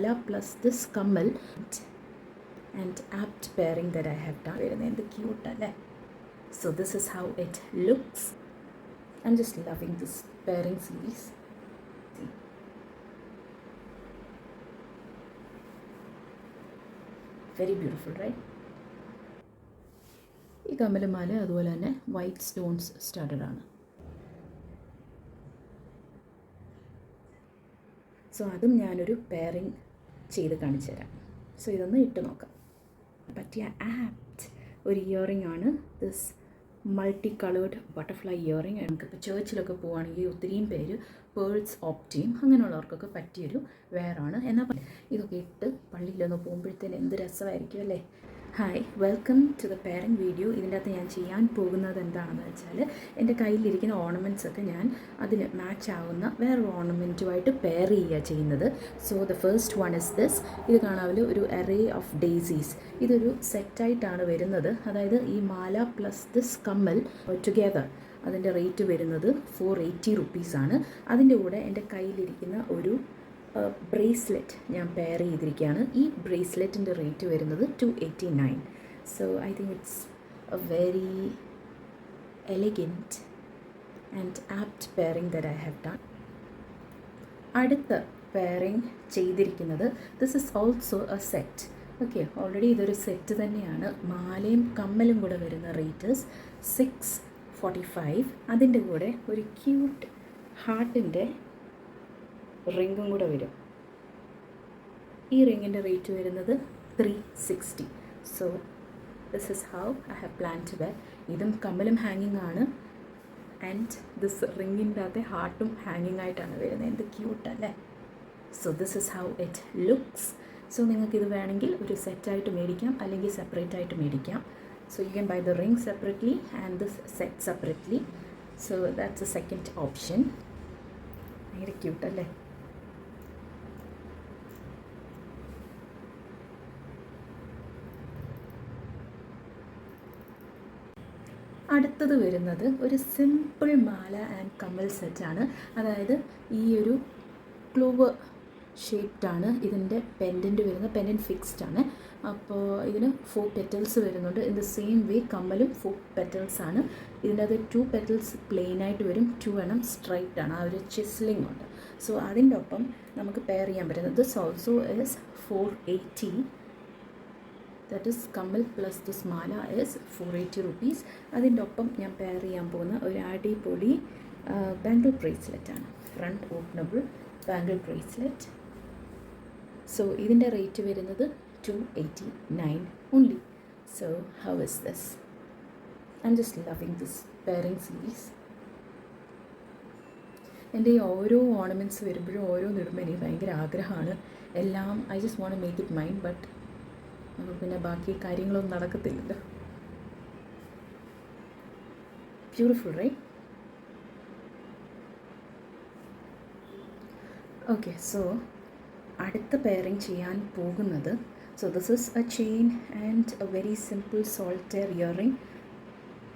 mala plus this kammal and apt pairing that I have done. Very cute, alle? So this is how it looks. I'm just loving this pairing series. See. Very beautiful, right? ഈ കമ്മലുമാല അതുപോലെ തന്നെ white stones studded ആണ്. So അതും ഞാനൊരു pairing ചെയ്ത് കാണിച്ചു തരാം. സോ ഇതൊന്ന് ഇട്ട് നോക്കാം. പറ്റിയ ആപ്റ്റ് ഒരു ഇയറിംഗ് ആണ് this multi coloured butterfly earring. നമുക്കിപ്പോൾ ചേർച്ചിലൊക്കെ പോവുകയാണെങ്കിൽ ഒത്തിരിയും പേര് പേൾസ് ഓപ്റ്റിയും അങ്ങനെയുള്ളവർക്കൊക്കെ പറ്റിയൊരു വെയറാണ്. എന്നാൽ ഇതൊക്കെ ഇട്ട് പള്ളിയിലൊന്ന് പോകുമ്പോഴത്തേന് എന്ത് രസമായിരിക്കും അല്ലേ? Hi, welcome to the pairing video. ഇതിൻ്റെ അകത്ത് ഞാൻ ചെയ്യാൻ പോകുന്നത് എന്താണെന്ന് വെച്ചാൽ എൻ്റെ കയ്യിലിരിക്കുന്ന ഓർണമെൻറ്റ്സ് ഒക്കെ ഞാൻ അതിന് മാച്ച് ആവുന്ന വേറൊരു ഓർണമെൻറ്റുമായിട്ട് പെയർ ചെയ്യുക ചെയ്യുന്നത്. So the first one is this. ഇത് കാണാമല്ലോ, ഒരു അറേ ഓഫ് ഡെയ്സീസ്. ഇതൊരു സെറ്റായിട്ടാണ് വരുന്നത്. അതായത് ഈ മാല പ്ലസ് ദിസ് കമ്മൽ ടുഗെദർ അതിൻ്റെ റേറ്റ് വരുന്നത് 480 റുപ്പീസാണ്. അതിൻ്റെ കൂടെ എൻ്റെ കയ്യിലിരിക്കുന്ന ഒരു ബ്രേസ്ലെറ്റ് ഞാൻ പെയർ ചെയ്തിരിക്കുകയാണ്. ഈ ബ്രേസ്ലെറ്റിൻ്റെ റേറ്റ് വരുന്നത് 289. So I think it's A very elegant and apt pairing that I have done. അടുത്ത പെയറിംഗ് ചെയ്തിരിക്കുന്നത് this is also A set. Okay, already ഇതൊരു സെറ്റ് തന്നെയാണ്. മാലയും കമ്മലും കൂടെ വരുന്ന റേറ്റ് 645. അതിൻ്റെ കൂടെ ഒരു ക്യൂട്ട് ഹാർട്ടിൻ്റെ റിങ്ങും കൂടെ വരും. ഈ റിങ്ങിൻ്റെ റേറ്റ് വരുന്നത് 360. So this is how I have plan to wear. ഇതും കമ്മലും ഹാങ്ങിങ് ആണ് ആൻഡ് ദിസ് റിങ്ങിൻ്റെ അകത്തെ ഹാർട്ടും ഹാങ്ങിങ് ആയിട്ടാണ് വരുന്നത്. എന്ത് ക്യൂട്ടല്ലേ? So this is how it looks. So നിങ്ങൾക്കിത് വേണമെങ്കിൽ ഒരു സെറ്റായിട്ട് മേടിക്കാം, അല്ലെങ്കിൽ സെപ്പറേറ്റ് ആയിട്ട് മേടിക്കാം. So you can buy the ring separately and this set separately. So that's a second option. ഭയങ്കര ക്യൂട്ടല്ലേ? അടുത്തത് വരുന്നത് ഒരു സിമ്പിൾ മാല ആൻഡ് കമ്മൽ സെറ്റാണ്. അതായത് ഈ ഒരു ക്ലോവ് ഷേപ്ഡാണ് ഇതിൻ്റെ പെൻഡൻറ്റ് വരുന്നത്. പെൻഡൻറ്റ് ഫിക്സ്ഡ് ആണ്. അപ്പോൾ ഇതിന് 4 പെറ്റൽസ് വരുന്നുണ്ട്. ഇൻ ദ സെയിം വേ കമ്മലും 4 പെറ്റൽസ് ആണ്. ഇതിൻ്റെ അത് 2 പെറ്റൽസ് പ്ലെയിനായിട്ട് വരും, 2 എണ്ണം സ്ട്രൈറ്റ് ആണ്. ആ ഒരു ചിസ്ലിംഗ് ഉണ്ട്. സോ അതിൻ്റെ ഒപ്പം നമുക്ക് പെയർ ചെയ്യാൻ പറ്റുന്നത് this also is 480. That is കമ്മൽ പ്ലസ് ദിസ് മാല ഇസ് 480 റുപ്പീസ്. അതിൻ്റെ ഒപ്പം ഞാൻ പെയർ ചെയ്യാൻ പോകുന്ന ഒരു അടിപൊളി ബാംഗിൾ ബ്രേസ്ലെറ്റാണ്. Front openable bangle bracelet. So ഇതിൻ്റെ റേറ്റ് വരുന്നത് 289 only. So how is this? I'm just loving this pairing series. എൻ്റെ ഈ ഓരോ ഓർണമെൻറ്റ്സ് വരുമ്പോഴും ഓരോന്നിടുമ്പോൾ എനിക്ക് ഭയങ്കര ആഗ്രഹമാണ് എല്ലാം. I just want to make it mine, but പിന്നെ ബാക്കി കാര്യങ്ങളൊന്നും നടക്കത്തില്ലല്ലോ. Beautiful right? ഓക്കെ, സോ അടുത്ത പെയറിംഗ് ചെയ്യാൻ പോകുന്നത്, so this is a chain and a very simple solitaire earring.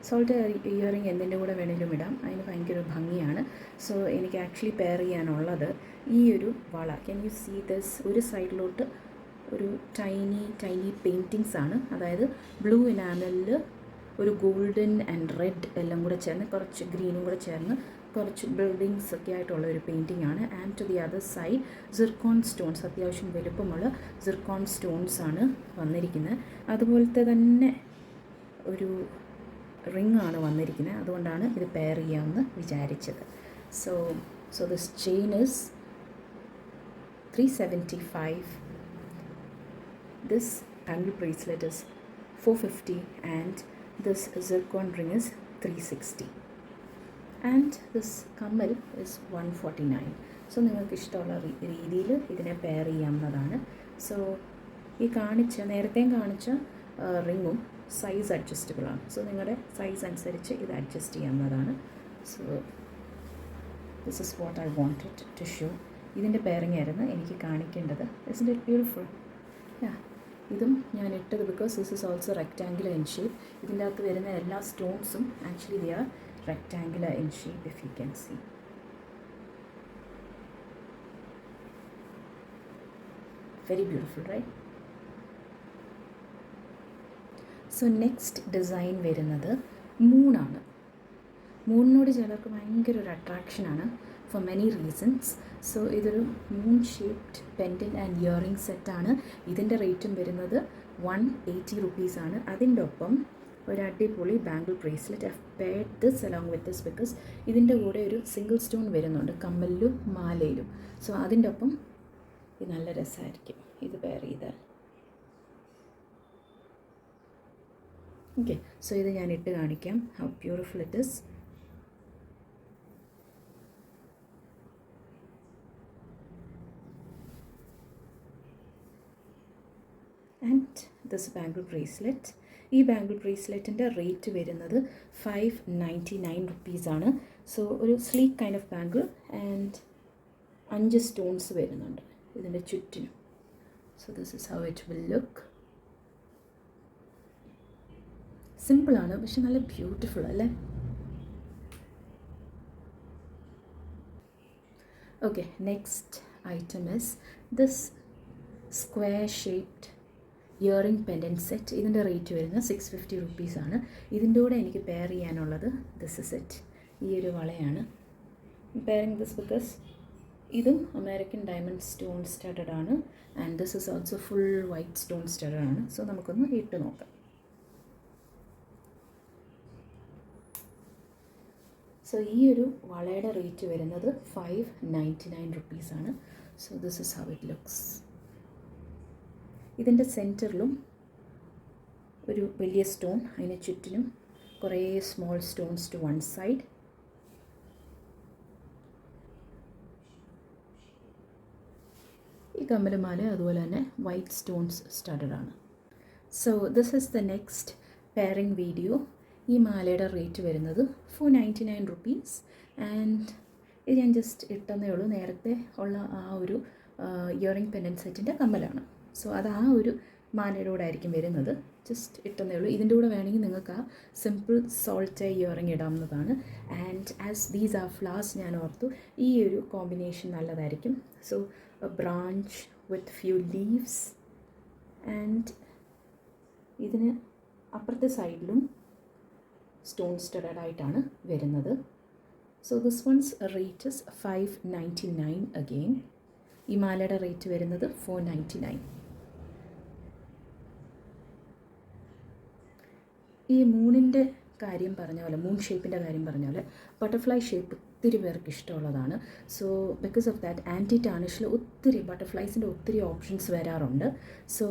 Solitaire earring എന്തിൻ്റെ കൂടെ വേണമെങ്കിലും ഇടാം, അതിന് ഭയങ്കര ഭംഗിയാണ്. സോ എനിക്ക് ആക്ച്വലി പെയർ ചെയ്യാനുള്ളത് ഈ ഒരു വള. Can you see this? ഒരു സൈഡിലോട്ട് ഒരു ടൈനി പെയിൻറ്റിങ്സ് ആണ്. അതായത് ബ്ലൂ എനാമലിൽ ഒരു ഗോൾഡൻ ആൻഡ് റെഡ് എല്ലാം കൂടെ ചേർന്ന്, കുറച്ച് ഗ്രീനും കൂടെ ചേർന്ന് കുറച്ച് ബിൽഡിങ്സ് ഒക്കെ ആയിട്ടുള്ള ഒരു പെയിൻറ്റിംഗ് ആണ്. And to the other side zircon stones, അത്യാവശ്യം വലുപ്പമുള്ള സിർക്കോൺ സ്റ്റോൺസ് ആണ് വന്നിരിക്കുന്നത്. അതുപോലത്തെ തന്നെ ഒരു റിംഗ് ആണ് വന്നിരിക്കുന്നത്. അതുകൊണ്ടാണ് ഇത് പെയർ ചെയ്യാമെന്ന് വിചാരിച്ചത്. So this chain is 375. This bangle bracelet is 450 and this zircon ring is 360 and this kammal is 149. So നിങ്ങൾക്ക് ഇഷ്ടമുള്ള രീതിയിൽ ഇതിനെ പെയർ ചെയ്യാവുന്നതാണ്. സോ ഈ നേരത്തെയും കാണിച്ച റിങ്ങും സൈസ് അഡ്ജസ്റ്റബിൾ ആണ്. സോ നിങ്ങളുടെ സൈസ് അനുസരിച്ച് ഇത് അഡ്ജസ്റ്റ് ചെയ്യാവുന്നതാണ്. So this is what I wanted to show. ഇതിൻ്റെ പെയറിംഗ് ആയിരുന്നു എനിക്ക് കാണിക്കേണ്ടത്. It's it beautiful? ഇതും ഞാൻ ഇട്ടത് because this is also rectangular in shape. ഇതിൻ്റെ അകത്ത് വരുന്ന എല്ലാ സ്റ്റോൺസും actually they are rectangular in shape, if you can see. Very beautiful right. So next design വരുന്നത് മൂണാണ്. മൂണിനോട് ചിലർക്ക് ഭയങ്കര ഒരു അട്രാക്ഷനാണ് ഫോർ മെനി റീസൺസ്. സോ ഇതൊരു moon shaped pendant and earring സെറ്റാണ്. ഇതിൻ്റെ റേറ്റും വരുന്നത് 180 റുപ്പീസാണ്. അതിൻ്റെ ഒപ്പം ഒരു അടിപൊളി bangle bracelet. I paired this along with this because ഇതിൻ്റെ കൂടെ ഒരു സിംഗിൾ സ്റ്റോൺ വരുന്നുണ്ട് കമ്മലിലും മാലയിലും. സോ അതിൻ്റെ ഒപ്പം ഇത് നല്ല രസമായിരിക്കും ഇത് പെയർ ചെയ്താൽ. ഓക്കെ, സോ ഇത് ഞാൻ ഇട്ട് കാണിക്കാം how beautiful it is. And this bangle bracelet. ഈ ബാംഗിൾ ബ്രേസ്ലെറ്റിൻ്റെ റേറ്റ് വരുന്നത് 599 റുപ്പീസാണ്. സോ ഒരു sleek kind of bangle and 5 stones വരുന്നുണ്ട് ഇതിൻ്റെ ചുറ്റിനും. So this is how it will look. സിമ്പിളാണ് പക്ഷെ നല്ല ബ്യൂട്ടിഫുൾ അല്ലേ? Okay, next item is this square shaped earring pendant set. ഇതിൻ്റെ റേറ്റ് വരുന്നത് 650 റുപ്പീസാണ്. ഇതിൻ്റെ കൂടെ എനിക്ക് പെയർ ചെയ്യാനുള്ളത് ദിസ് ഇസ് ഇറ്റ്. ഈ ഒരു വളയാണ് പെയറിങ് ദിസ് ബിക്കോസ് ഇതും അമേരിക്കൻ ഡയമണ്ട് സ്റ്റോൺ സ്റ്റഡഡ് ആണ് and this is also full white stone studded ആണ്. സോ നമുക്കൊന്ന് ഇട്ട് നോക്കാം. സോ ഈ ഒരു വളയുടെ റേറ്റ് വരുന്നത് 599 റുപ്പീസാണ്. So this is how it looks. ഇതിൻ്റെ സെൻറ്ററിലും ഒരു വലിയ സ്റ്റോൺ, അതിന് ചുറ്റിനും കുറേ small stones to one side. ഈ കമ്മലുമാല അതുപോലെ തന്നെ വൈറ്റ് സ്റ്റോൺസ് സ്റ്റഡഡ് ആണ്. So this is the next pairing video. ഈ മാലയുടെ റേറ്റ് വരുന്നത് 499 റുപ്പീസ് ആൻഡ് ഇത് ഞാൻ ജസ്റ്റ് ഇട്ടെന്നേ ഉള്ളൂ. നേരത്തെ ഉള്ള ആ ഒരു ഇയറിംഗ് പെൻഡൻറ്റ് സെറ്റിൻ്റെ കമ്മലാണ്. സോ അത് ആ ഒരു മാലയുടെ കൂടെ ആയിരിക്കും വരുന്നത്. ജസ്റ്റ് ഇട്ടെന്നേ ഉള്ളൂ. ഇതിൻ്റെ കൂടെ വേണമെങ്കിൽ നിങ്ങൾക്ക് ആ സിമ്പിൾ സോൾട്ട് ഇയറിംഗ് ഇടാവുന്നതാണ്. And as these are flowers ഞാൻ ഓർത്തു ഈ ഒരു കോമ്പിനേഷൻ നല്ലതായിരിക്കും. So a branch with few leaves and ഇതിന് അപ്പുറത്തെ സൈഡിലും സ്റ്റോൺ സ്റ്റഡഡ് ആയിട്ടാണ് വരുന്നത്. So this one's rate is 599 again. ഈ മാലയുടെ റേറ്റ് വരുന്നത് 499. ഈ മൂണിൻ്റെ കാര്യം പറഞ്ഞ പോലെ, മൂൺ ഷേപ്പിൻ്റെ കാര്യം പറഞ്ഞ പോലെ ബട്ടർഫ്ലൈ ഷേപ്പ് ഒത്തിരി പേർക്ക് ഇഷ്ടമുള്ളതാണ്. So because of that anti ടാർണിഷിൽ ഒത്തിരി ബട്ടർഫ്ലൈസിൻ്റെ ഒത്തിരി ഓപ്ഷൻസ് വരാറുണ്ട്. സോ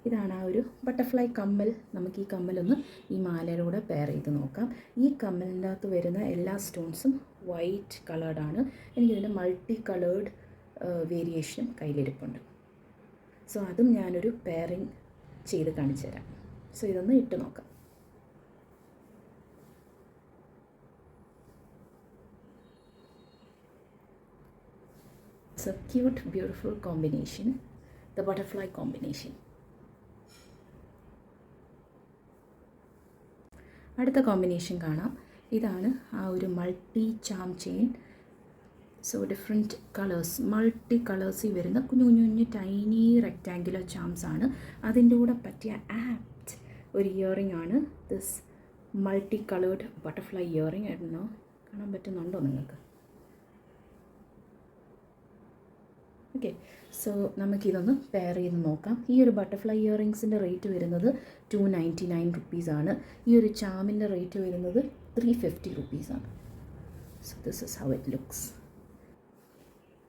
ഇതാണ് ആ ഒരു ബട്ടർഫ്ലൈ കമ്മൽ. നമുക്ക് ഈ കമ്മലൊന്ന് ഈ മാലയുടെ കൂടെ പെയർ ചെയ്ത് നോക്കാം. ഈ കമ്മലിൻ്റെ അകത്ത് വരുന്ന എല്ലാ സ്റ്റോൺസും വൈറ്റ് കളേർഡാണ്. എനിക്കിതിൻ്റെ മൾട്ടി കളേർഡ് വേരിയേഷനും കയ്യിലിരിപ്പുണ്ട്. സോ അതും ഞാനൊരു പെയറിങ് ചെയ്ത് കാണിച്ചു തരാം. സോ ഇതൊന്ന് ഇട്ട് നോക്കാം. It's a cute, beautiful combination, the butterfly combination. അടുത്ത കോമ്പിനേഷൻ കാണാം. ഇതാണ് ആ ഒരു multi charm chain. So different colours, multi കളേഴ്സിൽ വരുന്ന കുഞ്ഞു കുഞ്ഞു കുഞ്ഞു ടൈനി റെക്റ്റാങ്കുലർ ചാംസ് ആണ്. അതിൻ്റെ കൂടെ പറ്റിയ ആപ്റ്റ് ഒരു ഇയറിംഗ് ആണ് this multi coloured butterfly earring. ആയിരുന്നോ, കാണാൻ പറ്റുന്നുണ്ടോ നിങ്ങൾക്ക്? ഓക്കെ, സോ നമുക്കിതൊന്ന് പെയർ ചെയ്ത് നോക്കാം. ഈ ഒരു ബട്ടർഫ്ലൈ ഇയറിങ്സിൻ്റെ റേറ്റ് വരുന്നത് 299 റുപ്പീസാണ്. ഈ ഒരു ചാമിൻ്റെ റേറ്റ് വരുന്നത് 350 റുപ്പീസാണ്. So this is how it looks.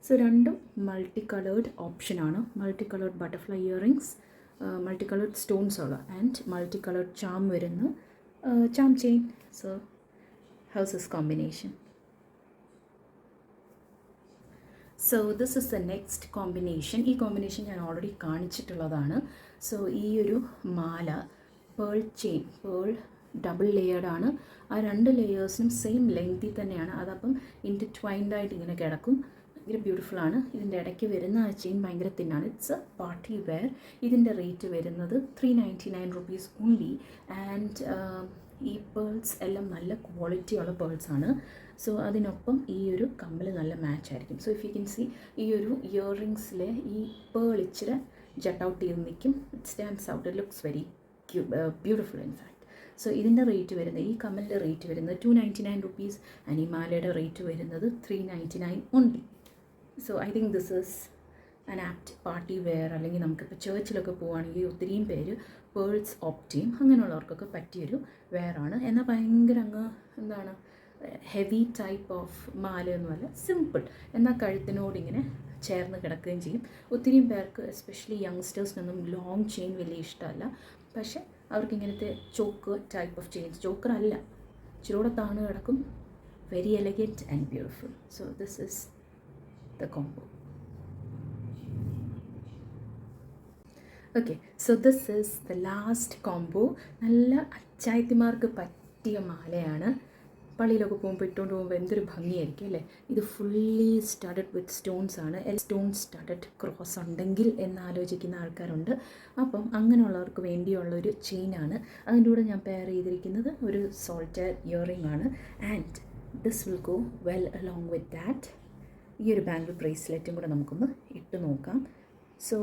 So രണ്ടും മൾട്ടി കളേർഡ് ഓപ്ഷനാണ്. Multi coloured butterfly earrings, multi coloured stones ഉള്ള ആൻഡ് മൾട്ടി കളേർഡ് ചാം വരുന്ന charm chain. So how's this combination? So this is the next combination. ഈ combination ഞാൻ already കാണിച്ചിട്ടുള്ളതാണ്. സോ ഈ ഒരു മാല പേൾ ചെയിൻ, പേൾ ഡബിൾ ലെയേർഡാണ്. ആ രണ്ട് ലെയേഴ്സിനും സെയിം ലെങ്തിൽ തന്നെയാണ്. അതപ്പം ഇൻറ്റർട്വൈൻഡായിട്ട് ഇങ്ങനെ കിടക്കും. ഭയങ്കര ബ്യൂട്ടിഫുള്ളാണ്. ഇതിൻ്റെ ഇടയ്ക്ക് വരുന്ന ആ ചെയിൻ ഭയങ്കര തിന്നാണ്. It's a party wear. ഇതിൻ്റെ റേറ്റ് വരുന്നത് 399 റുപ്പീസ് ഓൺലി. ആൻഡ് ഈ പേൾസ് എല്ലാം നല്ല ക്വാളിറ്റിയുള്ള പേൾസാണ്. സോ അതിനൊപ്പം ഈ ഒരു കമ്മൽ നല്ല മാച്ച് ആയിരിക്കും. So if you can see ഈ ഒരു ഇയറിങ്സിലെ ഈ പേൾ ഇച്ചിരി ജട്ട് ഔട്ട് ചെയ്ത് നിൽക്കും. It stands out, it looks very beautiful in fact. So ഇതിൻ്റെ റേറ്റ് വരുന്നത്, ഈ കമ്മലിൻ്റെ റേറ്റ് വരുന്നത് 299 റുപ്പീസ് ആൻഡ് ഈ മാലയുടെ റേറ്റ് വരുന്നത് 399 only. So I think this is an apt party wear, അല്ലെങ്കിൽ നമുക്കിപ്പോൾ ചേർച്ചിലൊക്കെ പോവുകയാണെങ്കിൽ ഒത്തിരിയും പേര് പേൾസ് ഓപ്റ്റ് ചെയ്യും. അങ്ങനെയുള്ളവർക്കൊക്കെ പറ്റിയൊരു വെയറാണ്. എന്നാൽ ഭയങ്കര അങ്ങ് എന്താണ് ഹെവി ടൈപ്പ് ഓഫ് മാലയൊന്നുമല്ല, സിമ്പിൾ, എന്നാൽ കഴുത്തിനോട് ഇങ്ങനെ ചേർന്ന് കിടക്കുകയും ചെയ്യും. ഒത്തിരിയും പേർക്ക് എസ്പെഷ്യലി യങ്സ്റ്റേഴ്സിനൊന്നും ലോങ് ചെയിൻ വലിയ ഇഷ്ടമല്ല. പക്ഷേ അവർക്ക് ഇങ്ങനത്തെ choke type of chains, choker അല്ല, ഇച്ചിരൂടെ താണു കിടക്കും, very elegant and beautiful. So this is the combo. Okay, so this is the last combo. നല്ല അച്ചായത്തിമാർക്ക് പറ്റിയ മാലയാണ്. പള്ളിയിലൊക്കെ പോകുമ്പോൾ ഇട്ടുകൊണ്ട് പോകുമ്പോൾ എന്തൊരു ഭംഗിയായിരിക്കും അല്ലേ. ഇത് ഫുള്ളി സ്റ്റഡഡ് വിത്ത് സ്റ്റോൺസ് ആണ്. സ്റ്റോൺ സ്റ്റഡഡ് ക്രോസ് ഉണ്ടെങ്കിൽ എന്നാലോചിക്കുന്ന ആൾക്കാരുണ്ട്. അപ്പം അങ്ങനെയുള്ളവർക്ക് വേണ്ടിയുള്ളൊരു ചെയിനാണ്. അതിൻ്റെ കൂടെ ഞാൻ പെയർ ചെയ്തിരിക്കുന്നത് ഒരു സോൾട്ടർ ഇയറിംഗ് ആണ്. And this will go well along with that. ഈ ഒരു ബാംഗിൾ ബ്രേസ്ലെറ്റും കൂടെ നമുക്കൊന്ന് ഇട്ട് നോക്കാം. സോ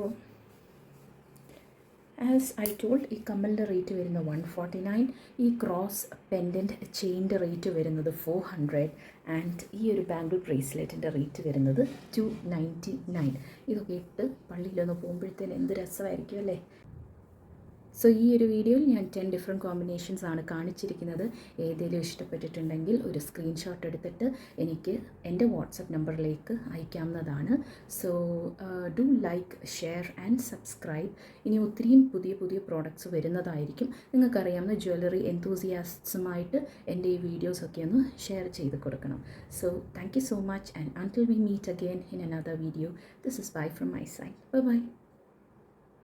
ആസ് ഐ ടോൾഡ്, ഈ കമ്മലിൻ്റെ റേറ്റ് വരുന്നത് 149, ഈ ക്രോസ് പെൻഡൻറ്റ് ചെയിൻ്റെ റേറ്റ് വരുന്നത് 400 ആൻഡ് ഈ ഒരു ബാംഗിൾ ബ്രേസ്ലെറ്റിൻ്റെ റേറ്റ് വരുന്നത് 299. ഇതൊക്കെ ഇട്ട് പള്ളിയിലൊന്ന് പോകുമ്പോഴത്തേന് എന്ത് രസമായിരിക്കും അല്ലേ. സോ ഈ ഒരു വീഡിയോയിൽ ഞാൻ 10 ഡിഫറെൻറ്റ് കോമ്പിനേഷൻസ് ആണ് കാണിച്ചിരിക്കുന്നത്. ഏതെങ്കിലും ഇഷ്ടപ്പെട്ടിട്ടുണ്ടെങ്കിൽ ഒരു സ്ക്രീൻഷോട്ട് എടുത്തിട്ട് എനിക്ക് എൻ്റെ വാട്സപ്പ് നമ്പറിലേക്ക് അയക്കാവുന്നതാണ്. So do like, share and subscribe. ഇനി ഒത്തിരിയും പുതിയ പുതിയ പ്രോഡക്റ്റ്സ് വരുന്നതായിരിക്കും. നിങ്ങൾക്കറിയാവുന്ന ജ്വല്ലറി എന്തൂസിയാസ്റ്റുമായിട്ട് എൻ്റെ ഈ വീഡിയോസൊക്കെ ഒന്ന് ഷെയർ ചെയ്ത് കൊടുക്കണം. So thank you so much and until we meet again in another video, this is bye from my side. Bye by.